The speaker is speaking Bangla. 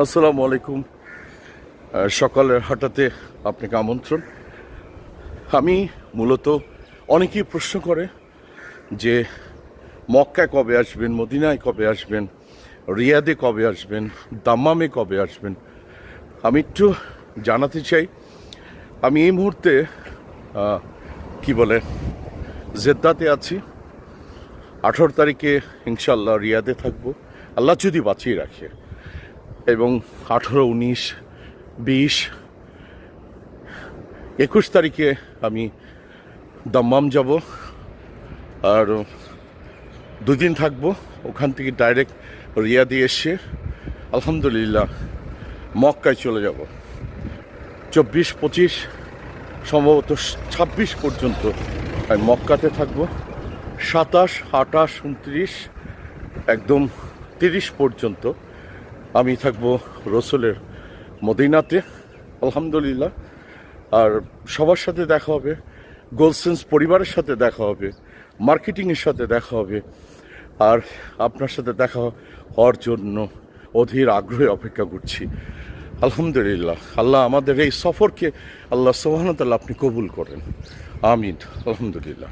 আসসালামু আলাইকুম। সকালের হাঁটাতে আপনাকে আমন্ত্রণ। আমি মূলত অনেকেই প্রশ্ন করে যে মক্কায় কবে আসবেন, মদিনায় কবে আসবেন, রিয়াদে কবে আসবেন, দাম্মামে কবে আসবেন। আমি একটু জানাতে চাই, আমি এই মুহূর্তে কি বলে জেদ্দাতে আছি। 18 তারিখে ইনশাল্লাহ রিয়াদে থাকবো, আল্লাহ যদি বাঁচিয়ে রাখে। এবং 18, 19, 20, 21 তারিখে আমি দাম্মাম যাব, আর 2 দিন থাকবো। ওখান থেকে ডাইরেক্ট রিয়াদে এসে আলহামদুলিল্লাহ মক্কায় চলে যাব। 24, 25, সম্ভবত 26 পর্যন্ত আমি মক্কাতে থাকবো। 27, 28, 29, একদম 30 পর্যন্ত আমি থাকবো রসুলের মদিনাতে আলহামদুলিল্লাহ। আর সবার সাথে দেখা হবে, গোলসেন্স পরিবারের সাথে দেখা হবে, মার্কেটিংয়ের সাথে দেখা হবে। আর আপনার সাথে দেখা হওয়ার জন্য অধীর আগ্রহে অপেক্ষা করছি। আলহামদুলিল্লাহ, আল্লাহ আমাদের এই সফরকে আল্লাহ সুবহানাহু ওয়া তাআলা আপনি কবুল করেন, আমিন। আলহামদুলিল্লাহ।